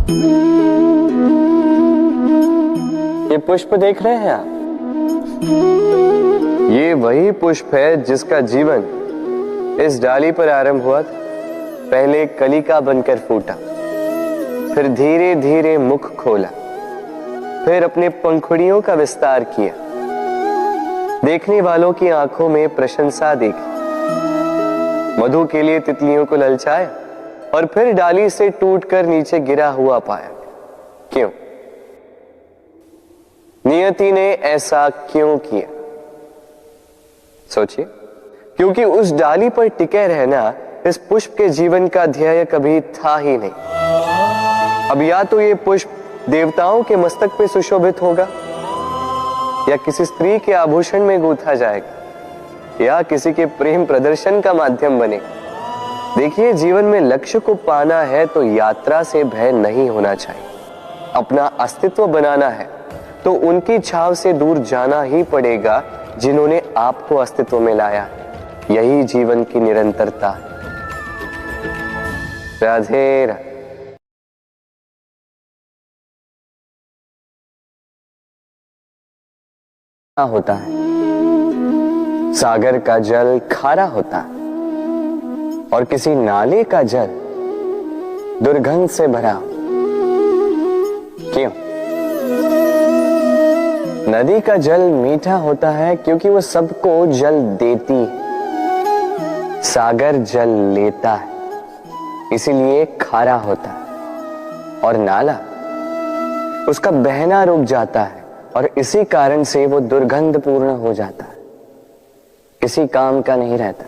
ये पुष्प देख रहे हैं आप? ये वही पुष्प है जिसका जीवन इस डाली पर आरंभ हुआ था। पहले कलिका बनकर फूटा, फिर धीरे धीरे मुख खोला, फिर अपने पंखुड़ियों का विस्तार किया, देखने वालों की आंखों में प्रशंसा देखी, मधु के लिए तितलियों को ललचाया और फिर डाली से टूटकर नीचे गिरा हुआ पाया। क्यों? नियति ने ऐसा क्यों किया? सोचिए। क्योंकि उस डाली पर टिके रहना इस पुष्प के जीवन का ध्येय कभी था ही नहीं। अब या तो ये पुष्प देवताओं के मस्तक पे सुशोभित होगा, या किसी स्त्री के आभूषण में गूंथा जाएगा, या किसी के प्रेम प्रदर्शन का माध्यम बनेगा। देखिए, जीवन में लक्ष्य को पाना है तो यात्रा से भय नहीं होना चाहिए। अपना अस्तित्व बनाना है तो उनकी छाव से दूर जाना ही पड़ेगा जिन्होंने आपको अस्तित्व में लाया। यही जीवन की निरंतरता है। राधे राधे। होता है, सागर का जल खारा होता है और किसी नाले का जल दुर्गंध से भरा। क्यों? नदी का जल मीठा होता है क्योंकि वो सबको जल देती है। सागर जल लेता है, इसीलिए खारा होता है। और नाला, उसका बहना रुक जाता है और इसी कारण से वो दुर्गंधपूर्ण हो जाता है, किसी काम का नहीं रहता।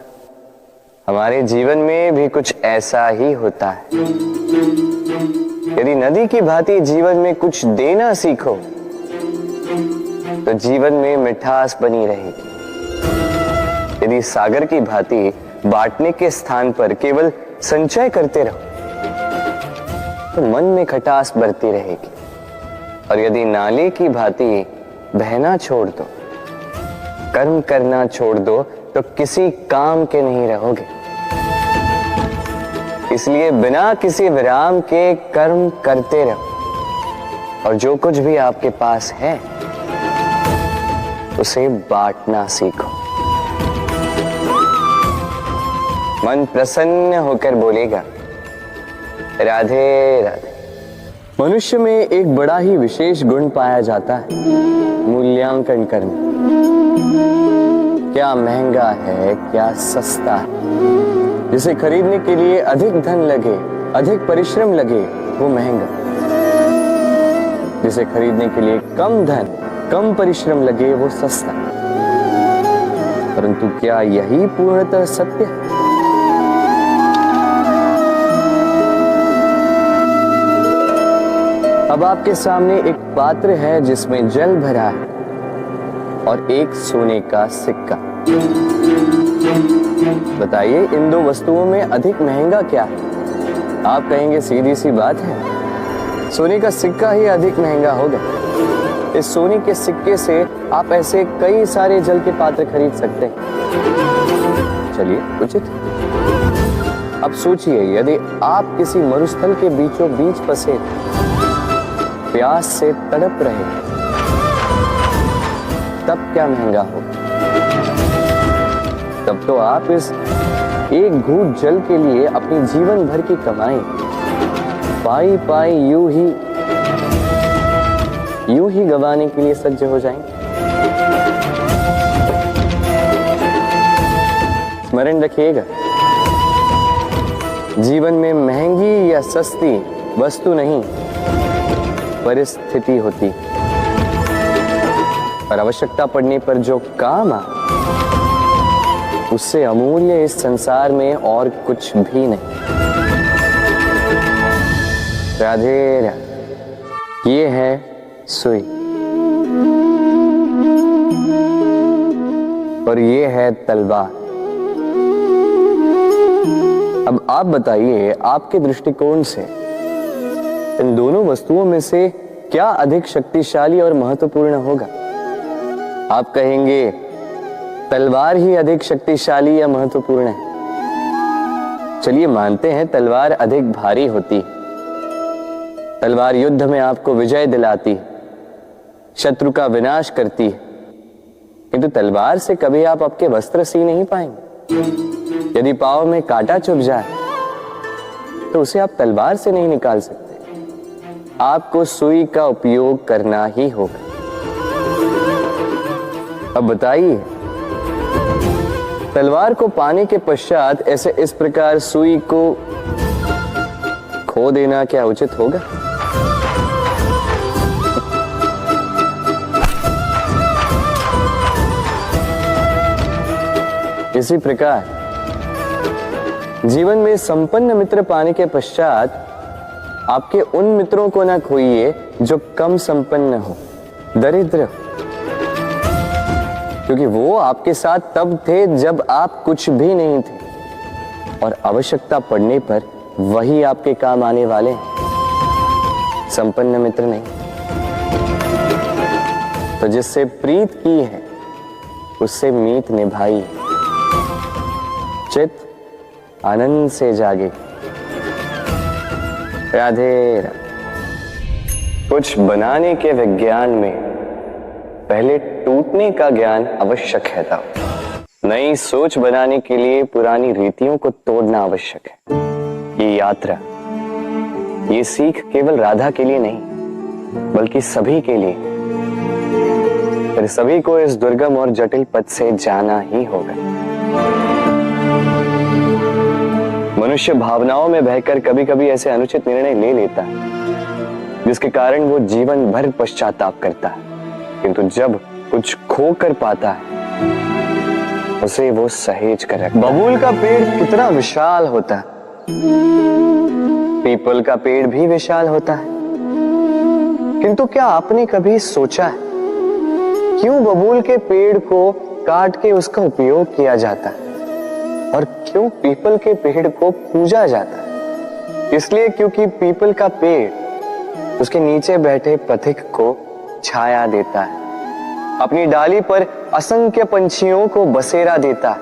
हमारे जीवन में भी कुछ ऐसा ही होता है। यदि नदी की भांति जीवन में कुछ देना सीखो तो जीवन में मिठास बनी रहेगी। यदि सागर की भांति बांटने के स्थान पर केवल संचय करते रहो तो मन में खटास बढ़ती रहेगी। और यदि नाले की भांति बहना छोड़ दो, कर्म करना छोड़ दो तो किसी काम के नहीं रहोगे। इसलिए बिना किसी विराम के कर्म करते रहो और जो कुछ भी आपके पास है उसे बांटना सीखो। मन प्रसन्न होकर बोलेगा, राधे राधे। मनुष्य में एक बड़ा ही विशेष गुण पाया जाता है, मूल्यांकन करना। क्या महंगा है, क्या सस्ता है। जिसे खरीदने के लिए अधिक धन लगे, अधिक परिश्रम लगे, वो महंगा। जिसे खरीदने के लिए कम धन, कम परिश्रम लगे, वो सस्ता। परंतु क्या यही पूर्णतः सत्य है? अब आपके सामने एक पात्र है जिसमें जल भरा है और एक सोने का सिक्का। बताइए, इन दो वस्तुओं में अधिक महंगा क्या है? आप कहेंगे सीधी सी बात है, सोने का सिक्का ही अधिक महंगा होगा। इस सोने के सिक्के से आप ऐसे कई सारे जल के पात्र खरीद सकते हैं। चलिए, उचित। अब सोचिए, यदि आप किसी मरुस्थल के बीचों बीच फंसे, प्यास से तड़प रहे, तब क्या महंगा हो? तब तो आप इस एक घूंट जल के लिए अपनी जीवन भर की कमाई पाई पाई यूं ही गंवाने के लिए सज्ज हो जाएंगे। स्मरण रखिएगा, जीवन में महंगी या सस्ती वस्तु नहीं, परिस्थिति होती। और आवश्यकता पड़ने पर जो काम आ, उससे अमूल्य इस संसार में और कुछ भी नहीं। राधे राधे। ये है सुई और ये है तलवार। अब आप बताइए, आपके दृष्टिकोण से इन दोनों वस्तुओं में से क्या अधिक शक्तिशाली और महत्वपूर्ण होगा? आप कहेंगे तलवार ही अधिक शक्तिशाली या महत्वपूर्ण है। चलिए मानते हैं तलवार अधिक भारी होती है, तलवार युद्ध में आपको विजय दिलाती है, शत्रु का विनाश करती है, किंतु तलवार से कभी आप आपके वस्त्र सी नहीं पाएंगे। यदि पांव में कांटा चुभ जाए तो उसे आप तलवार से नहीं निकाल सकते, आपको सुई का उपयोग करना ही होगा। अब बताइए, तलवार को पाने के पश्चात ऐसे इस प्रकार सुई को खो देना क्या उचित होगा? इसी प्रकार जीवन में संपन्न मित्र पाने के पश्चात आपके उन मित्रों को ना खोइए जो कम संपन्न हो, दरिद्र हो, क्योंकि वो आपके साथ तब थे जब आप कुछ भी नहीं थे, और आवश्यकता पड़ने पर वही आपके काम आने वाले हैं, संपन्न मित्र नहीं। तो जिससे प्रीत की है उससे मीत निभाई, चित आनंद से जागे। राधे राधे। कुछ बनाने के विज्ञान में पहले टूटने का ज्ञान आवश्यक है था। नई सोच बनाने के लिए पुरानी रीतियों को तोड़ना आवश्यक है। ये यात्रा, ये सीख केवल राधा के लिए नहीं बल्कि सभी के लिए। फिर सभी को इस दुर्गम और जटिल पथ से जाना ही होगा। मनुष्य भावनाओं में बहकर कभी कभी ऐसे अनुचित निर्णय ले लेता है जिसके कारण वो जीवन भर पश्चाताप करता है, किंतु जब कुछ खो कर पाता है उसे वो सहेज कर रखता है। बबूल का पेड़ कितना विशाल होता है, पीपल का पेड़ भी विशाल होता है, किंतु क्या आपने कभी सोचा है क्यों बबूल के पेड़ को काट के उसका उपयोग किया जाता है और क्यों पीपल के पेड़ को पूजा जाता है? इसलिए क्योंकि पीपल का पेड़ उसके नीचे बैठे पथिक को छाया देता है, अपनी डाली पर असंख्य पंछियों को बसेरा देता है,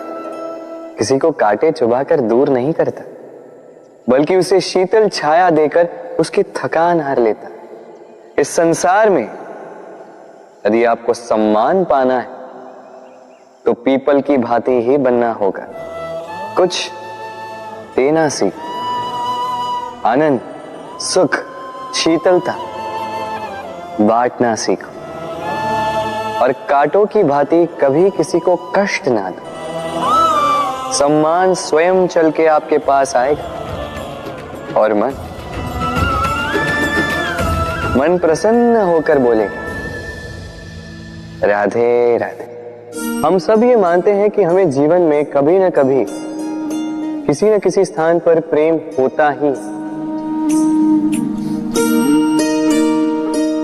किसी को कांटे चुभाकर दूर नहीं करता बल्कि उसे शीतल छाया देकर उसकी थकान हर लेता। इस संसार में यदि आपको सम्मान पाना है तो पीपल की भांति ही बनना होगा। कुछ देना सीख, आनंद, सुख, शीतलता बांटना सीखो, और कांटों की भांति कभी किसी को कष्ट ना दो। सम्मान स्वयं चल के आपके पास आएगा और मन प्रसन्न होकर बोलेगा राधे राधे। हम सब ये मानते हैं कि हमें जीवन में कभी न कभी किसी न किसी स्थान पर प्रेम होता ही,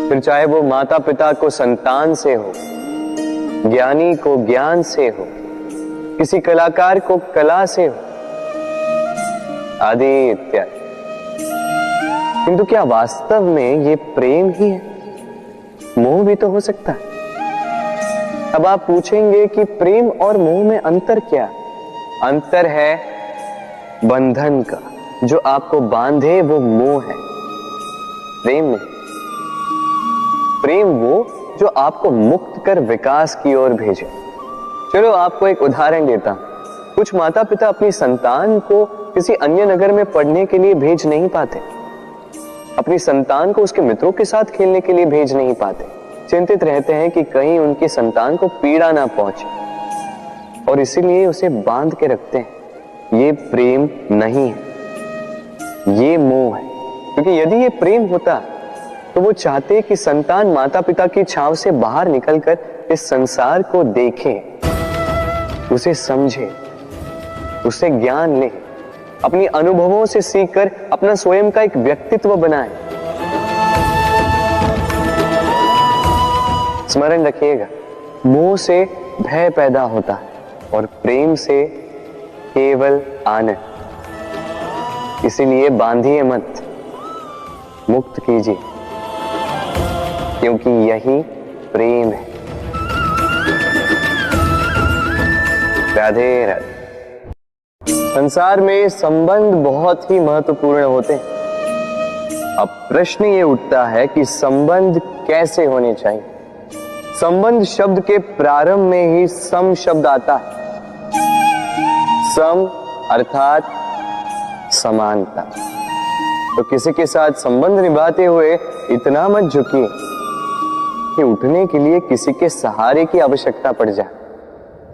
फिर चाहे वो माता पिता को संतान से हो, ज्ञानी को ज्ञान से हो, किसी कलाकार को कला से हो, आदि इत्यादि। किंतु क्या वास्तव में ये प्रेम ही है? मोह भी तो हो सकता है। अब आप पूछेंगे कि प्रेम और मोह में अंतर क्या? अंतर है बंधन का, जो आपको बांधे वो मोह है, प्रेम नहीं। प्रेम वो जो आपको मुक्त कर विकास की ओर भेजे। चलो आपको एक उदाहरण देता हूं। कुछ माता पिता अपनी संतान को किसी अन्य नगर में पढ़ने के लिए भेज नहीं पाते, अपनी संतान को उसके मित्रों के साथ खेलने के लिए भेज नहीं पाते, चिंतित रहते हैं कि कहीं उनकी संतान को पीड़ा ना पहुंचे, और इसीलिए उसे बांध के रखते हैं। ये प्रेम नहीं है, ये मोह है। क्योंकि यदि ये प्रेम होता तो वो चाहते कि संतान माता पिता की छांव से बाहर निकलकर इस संसार को देखे, उसे समझे, उससे ज्ञान ले, अपनी अनुभवों से सीखकर अपना स्वयं का एक व्यक्तित्व बनाए। स्मरण रखिएगा, मोह से भय पैदा होता है और प्रेम से केवल आनंद। इसीलिए बांधिए मत, मुक्त कीजिए, क्योंकि यही प्रेम है। राधे राधे। संसार में संबंध बहुत ही महत्वपूर्ण होते हैं। अब प्रश्न ये उठता है कि संबंध कैसे होने चाहिए। संबंध शब्द के प्रारंभ में ही सम शब्द आता है। सम अर्थात समानता। तो किसी के साथ संबंध निभाते हुए इतना मत झुकिए कि उठने के लिए किसी के सहारे की आवश्यकता पड़ जाए।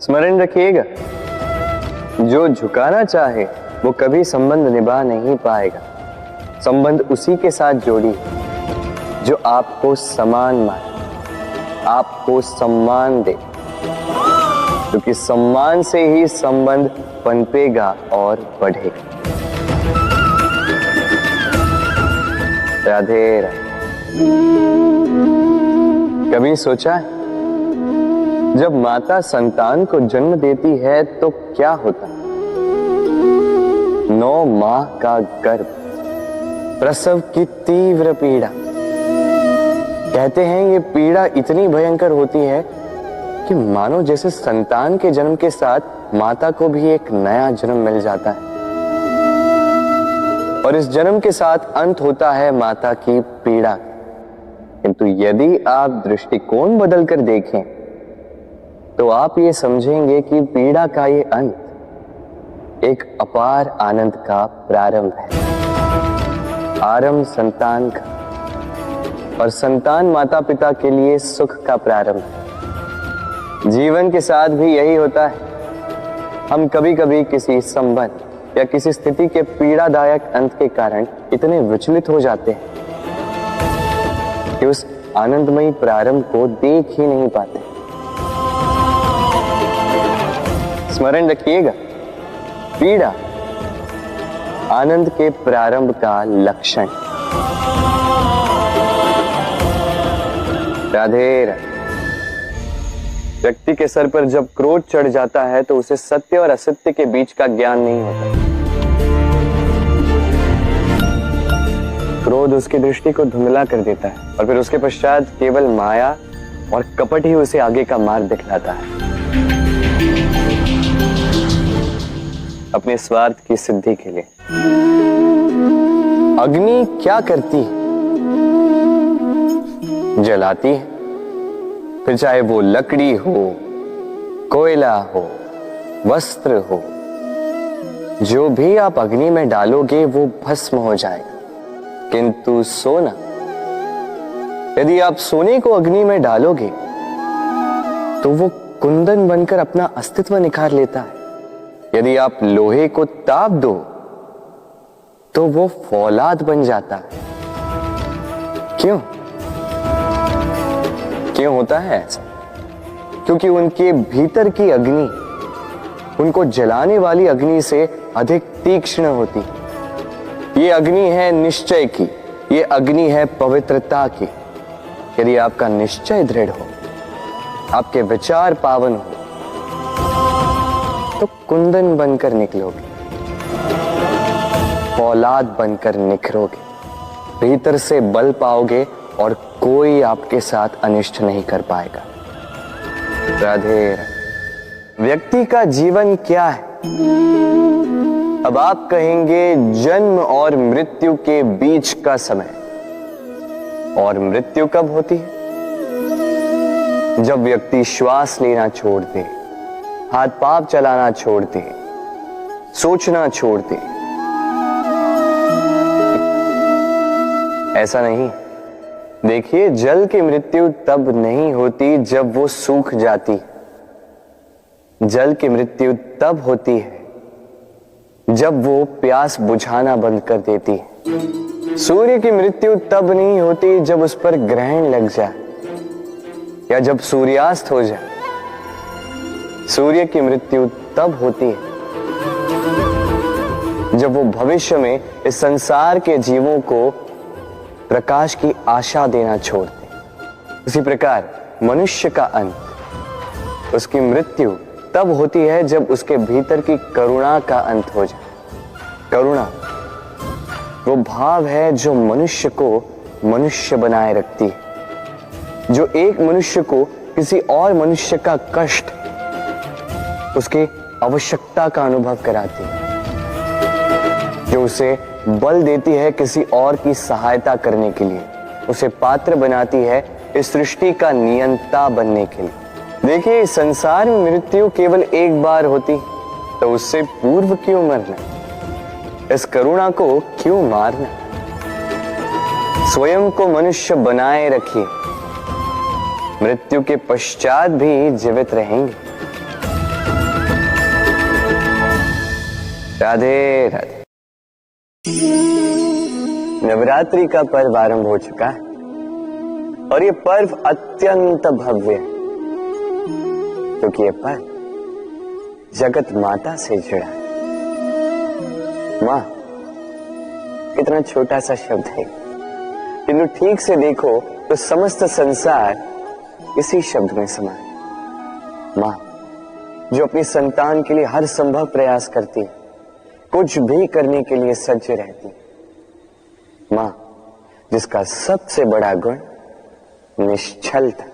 स्मरण रखिएगा, जो झुकाना चाहे वो कभी संबंध निभा नहीं पाएगा। संबंध उसी के साथ जोड़ी जो आपको समान माने, आपको सम्मान दे, क्योंकि सम्मान से ही संबंध पनपेगा और बढ़ेगा। राधे राधे। कभी सोचा है जब माता संतान को जन्म देती है तो क्या होता है? 9 माह का गर्भ, प्रसव की तीव्र पीड़ा। कहते हैं ये पीड़ा इतनी भयंकर होती है कि मानो जैसे संतान के जन्म के साथ माता को भी एक नया जन्म मिल जाता है, और इस जन्म के साथ अंत होता है माता की पीड़ा। किंतु यदि आप दृष्टिकोण बदलकर देखें तो आप ये समझेंगे कि पीड़ा का ये अंत एक अपार आनंद का प्रारंभ है। आरंभ संतान का, और संतान माता पिता के लिए सुख का प्रारंभ है। जीवन के साथ भी यही होता है। हम कभी कभी किसी संबंध या किसी स्थिति के पीड़ादायक अंत के कारण इतने विचलित हो जाते हैं कि उस आनंदमयी प्रारंभ को देख ही नहीं पाते। स्मरण रखिएगा, पीड़ा आनंद के प्रारंभ का लक्षण। राधे राधे। व्यक्ति के सर पर जब क्रोध चढ़ जाता है तो उसे सत्य और असत्य के बीच का ज्ञान नहीं होता। क्रोध उसकी दृष्टि को धुंधला कर देता है और फिर उसके पश्चात केवल माया और कपट ही उसे आगे का मार्ग दिखलाता है। अपने स्वार्थ की सिद्धि के लिए अग्नि क्या करती है? जलाती है। फिर चाहे वो लकड़ी हो, कोयला हो, वस्त्र हो, जो भी आप अग्नि में डालोगे वो भस्म हो जाएगा। किंतु सोना, यदि आप सोने को अग्नि में डालोगे तो वो कुंदन बनकर अपना अस्तित्व निखार लेता है। यदि आप लोहे को ताप दो तो वो फौलाद बन जाता है। क्यों होता है ऐसा? क्योंकि उनके भीतर की अग्नि उनको जलाने वाली अग्नि से अधिक तीक्ष्ण होती। ये अग्नि है निश्चय की, ये अग्नि है पवित्रता की। यदि आपका निश्चय दृढ़ हो, आपके विचार पावन हो, तो कुंदन बनकर निकलोगे, फौलाद बनकर निखरोगे, भीतर से बल पाओगे और कोई आपके साथ अनिष्ट नहीं कर पाएगा। राधे राधे। व्यक्ति का जीवन क्या है? अब आप कहेंगे जन्म और मृत्यु के बीच का समय। और मृत्यु कब होती है? जब व्यक्ति श्वास लेना छोड़ दे, हाथ पांव चलाना छोड़ दे, सोचना छोड़ दे। ऐसा नहीं। देखिए, जल की मृत्यु तब नहीं होती जब वो सूख जाती। जल की मृत्यु तब होती है जब वो प्यास बुझाना बंद कर देती है। सूर्य की मृत्यु तब नहीं होती जब उस पर ग्रहण लग जाए या जब सूर्यास्त हो जाए। सूर्य की मृत्यु तब होती है जब वो भविष्य में इस संसार के जीवों को प्रकाश की आशा देना छोड़ दे। उसी प्रकार मनुष्य का अंत, उसकी मृत्यु तब होती है जब उसके भीतर की करुणा का अंत हो जाए। करुणा वो भाव है जो मनुष्य को मनुष्य बनाए रखती है, जो एक मनुष्य को किसी और मनुष्य का कष्ट, उसकी आवश्यकता का अनुभव कराती है, जो उसे बल देती है किसी और की सहायता करने के लिए, उसे पात्र बनाती है इस सृष्टि का नियंता बनने के लिए। देखिए, संसार में मृत्यु केवल एक बार होती तो उससे पूर्व क्यों मरना, इस करुणा को क्यों मारना। स्वयं को मनुष्य बनाए रखिए, मृत्यु के पश्चात भी जीवित रहेंगे। राधे राधे। नवरात्रि का पर्व आरंभ हो चुका है और ये पर्व अत्यंत भव्य है, क्योंकि ये पर्व जगत माता से जुड़ा है। मां कितना छोटा सा शब्द है, किंतु ठीक से देखो तो समस्त संसार इसी शब्द में समा है। मां जो अपनी संतान के लिए हर संभव प्रयास करती है, कुछ भी करने के लिए सज्ज रहती है। मां जिसका सबसे बड़ा गुण निश्चलता,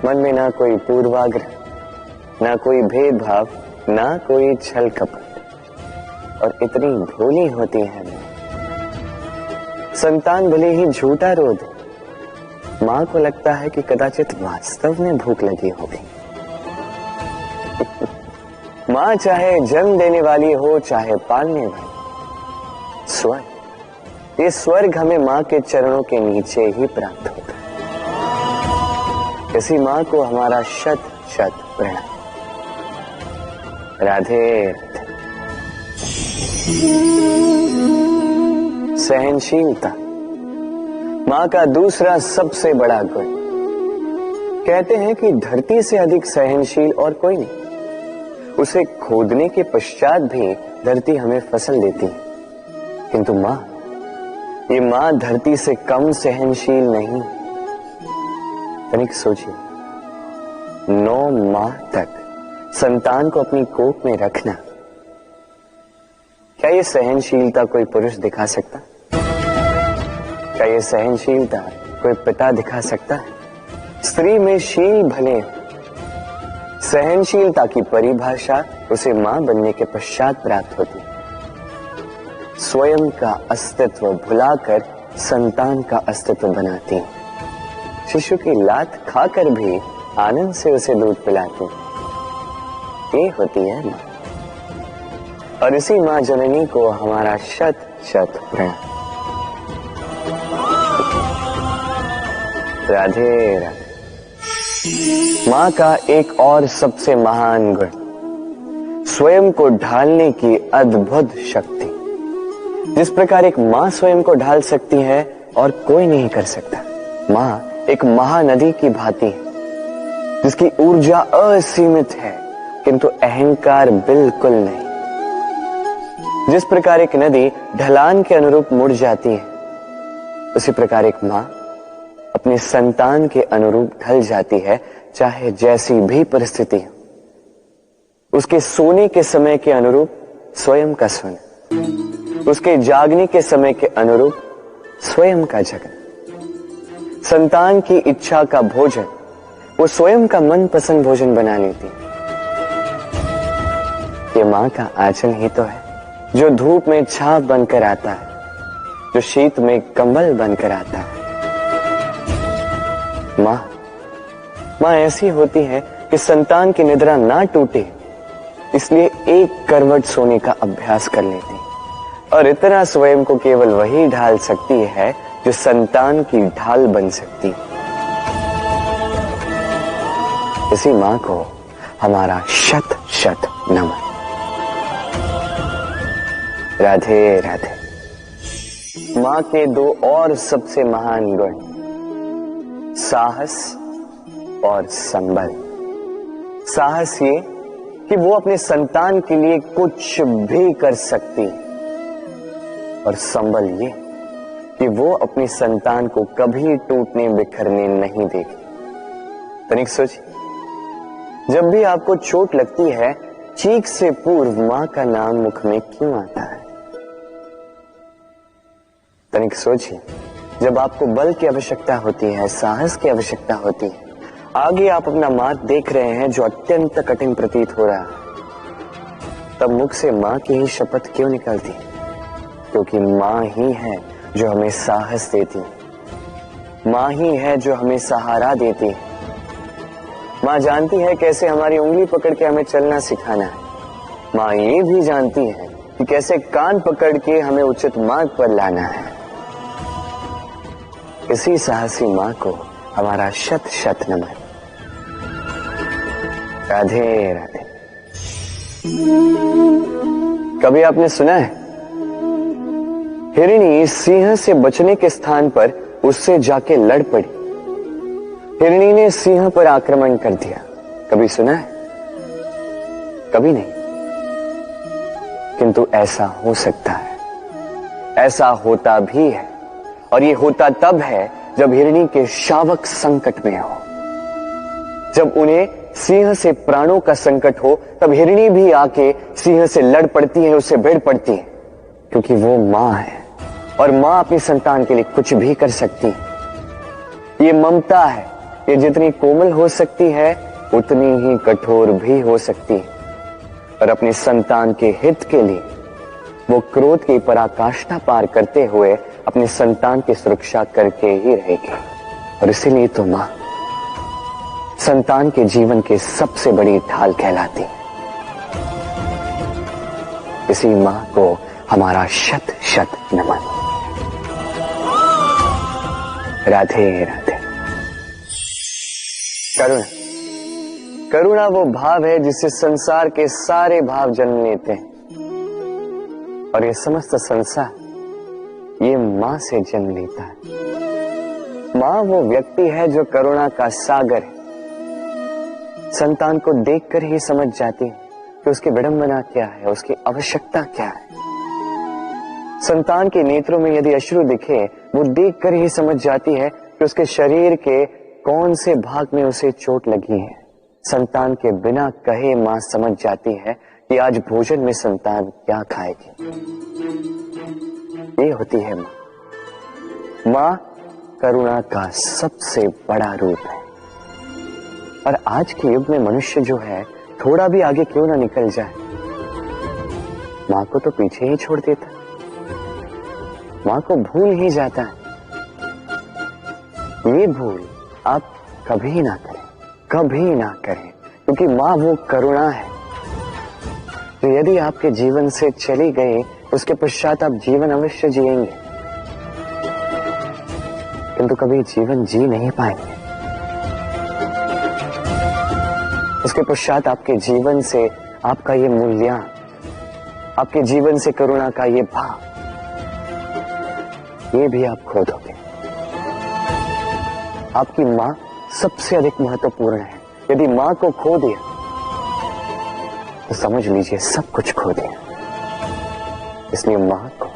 मन में ना कोई पूर्वाग्रह, ना कोई भेदभाव, ना कोई छल कपट, और इतनी भोली होती है मां। संतान भले ही झूठा रो दे, मां को लगता है कि कदाचित वास्तव में भूख लगी होगी। मां चाहे जन्म देने वाली हो, चाहे पालने वाली, स्वर्ग, ये स्वर्ग हमें मां के चरणों के नीचे ही प्राप्त होता है। इसी मां को हमारा शत शत प्रणाम। राधे। सहनशीलता मां का दूसरा सबसे बड़ा गुण। कहते हैं कि धरती से अधिक सहनशील और कोई नहीं। उसे खोदने के पश्चात भी धरती हमें फसल देती है, किंतु मां, ये मां धरती से कम सहनशील नहीं। तनिक सोचिए, 9 माह तक संतान को अपनी कोख में रखना, क्या ये सहनशीलता कोई पुरुष दिखा सकता? क्या ये सहनशीलता कोई पिता दिखा सकता है? स्त्री में शील भले, सहनशीलता की परिभाषा उसे मां बनने के पश्चात प्राप्त होती। स्वयं का अस्तित्व भुलाकर संतान का अस्तित्व बनाती है। शिशु की लात खाकर भी आनंद से उसे दूध पिलाती। ये होती है मां, और इसी मां जननी को हमारा शत शत प्रणाम। राधे राधे। मां का एक और सबसे महान गुण, स्वयं को ढालने की अद्भुत शक्ति। जिस प्रकार एक मां स्वयं को ढाल सकती है और कोई नहीं कर सकता। मां एक महानदी की भांति है, जिसकी ऊर्जा असीमित है, किंतु अहंकार बिल्कुल नहीं। जिस प्रकार एक नदी ढलान के अनुरूप मुड़ जाती है, उसी प्रकार एक मां अपने संतान के अनुरूप ढल जाती है, चाहे जैसी भी परिस्थिति हो। उसके सोने के समय के अनुरूप स्वयं का सोना, उसके जागने के समय के अनुरूप स्वयं का जगना। संतान की इच्छा का भोजन वो स्वयं का मनपसंद भोजन बना लेती। ये मां का आंचल ही तो है, जो धूप में छाप बनकर आता है, जो शीत में कंबल बनकर आता है। मां ऐसी होती है कि संतान की निद्रा ना टूटे, इसलिए एक करवट सोने का अभ्यास कर लेती, और इतना स्वयं को केवल वही ढाल सकती है जो संतान की ढाल बन सकती। इसी मां को हमारा शत शत नमन। राधे राधे। मां के 2 और सबसे महान गुण, साहस और संबल। साहस ये कि वो अपने संतान के लिए कुछ भी कर सकती, और संबल ये कि वो अपनी संतान को कभी टूटने बिखरने नहीं देगी। तनिक सोचिए, जब भी आपको चोट लगती है, चीख से पूर्व मां का नाम मुख में क्यों आता है? तनिक सोचिए, जब आपको बल की आवश्यकता होती है, साहस की आवश्यकता होती है, आगे आप अपना मार्ग देख रहे हैं जो अत्यंत कठिन प्रतीत हो रहा है, तब मुख से मां की ही शपथ क्यों निकलती है? क्योंकि माँ ही है जो हमें साहस देती है, माँ ही है जो हमें सहारा देती है। माँ जानती है कैसे हमारी उंगली पकड़ के हमें चलना सिखाना है। माँ ये भी जानती है कि कैसे कान पकड़ के हमें उचित मार्ग पर लाना है। इसी साहसी माँ को हमारा शत शत नमन। राधे राधे। कभी आपने सुना है हिरणी सिंह से बचने के स्थान पर उससे जाके लड़ पड़ी, हिरणी ने सिंह पर आक्रमण कर दिया? कभी सुना है? कभी नहीं। किंतु ऐसा हो सकता है, ऐसा होता भी है, और ये होता तब है जब हिरणी के शावक संकट में हो, जब उन्हें सिंह से प्राणों का संकट हो, तब हिरणी भी आके सिंह से लड़ पड़ती है, उससे भिड़ पड़ती है, क्योंकि वो मां है और मां अपनी संतान के लिए कुछ भी कर सकती है। ये ममता है, ये जितनी कोमल हो सकती है उतनी ही कठोर भी हो सकती है, और अपनी संतान के हित के लिए वो क्रोध की पराकाष्ठा पार करते हुए अपनी संतान की सुरक्षा करके ही रहेगी। और इसीलिए तो मां संतान के जीवन की सबसे बड़ी ढाल कहलाती है। इसी मां को हमारा शत शत नमन। राधे राधे। करुणा, करुणा वो भाव है जिससे संसार के सारे भाव जन्म लेते हैं, और ये समस्त संसार ये मां से जन्म लेता है। मां वो व्यक्ति है जो करुणा का सागर है। संतान को देखकर ही समझ जाती है कि उसकी विडंबना क्या है, उसकी आवश्यकता क्या है। संतान के नेत्रों में यदि अश्रु दिखे, वो देखकर ही समझ जाती है कि उसके शरीर के कौन से भाग में उसे चोट लगी है। संतान के बिना कहे मां समझ जाती है कि आज भोजन में संतान क्या खाएगी। ये होती है मां। मां करुणा का सबसे बड़ा रूप है। और आज के युग में मनुष्य जो है थोड़ा भी आगे क्यों ना निकल जाए, मां को तो पीछे ही छोड़ देता है, मां को भूल ही जाता है। ये भूल आप कभी ना करें, कभी ना करें, क्योंकि मां वो करुणा है जो यदि आपके जीवन से चली गई उसके पश्चात आप जीवन अवश्य जिएंगे, किंतु कभी जीवन जी नहीं पाएंगे। उसके पश्चात आपके जीवन से आपका ये मूल्यांकन, आपके जीवन से करुणा का ये भाव, ये भी आप खो दोगे। आपकी मां सबसे अधिक महत्वपूर्ण है। यदि मां को खो दिया तो समझ लीजिए सब कुछ खो दिया। इसलिए मां को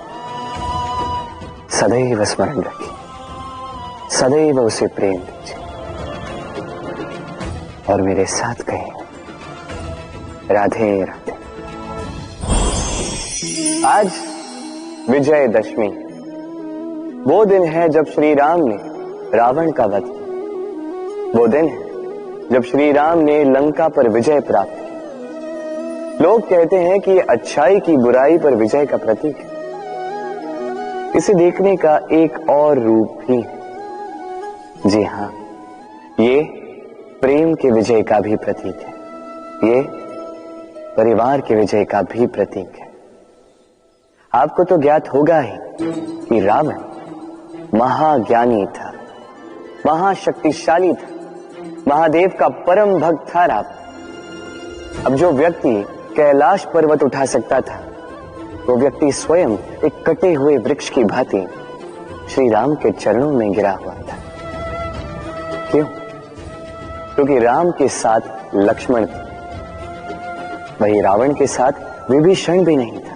सदैव स्मरण रखिए, सदैव उसे प्रेम दीजिए, और मेरे साथ कहें राधे राधे। आज विजयदशमी, वो दिन है जब श्री राम ने रावण का वध किया। वो दिन है जब श्री राम ने लंका पर विजय प्राप्त की। लोग कहते हैं कि ये अच्छाई की बुराई पर विजय का प्रतीक है। इसे देखने का एक और रूप भी है। जी हां, ये प्रेम के विजय का भी प्रतीक है, ये परिवार के विजय का भी प्रतीक है। आपको तो ज्ञात होगा ही कि रावण महाज्ञानी था, महाशक्तिशाली था, महादेव का परम भक्त था रावण। अब जो व्यक्ति कैलाश पर्वत उठा सकता था, वो व्यक्ति स्वयं एक कटे हुए वृक्ष की भांति श्री राम के चरणों में गिरा हुआ था। क्यों? क्योंकि राम के साथ लक्ष्मण था, वही रावण के साथ विभीषण भी नहीं था।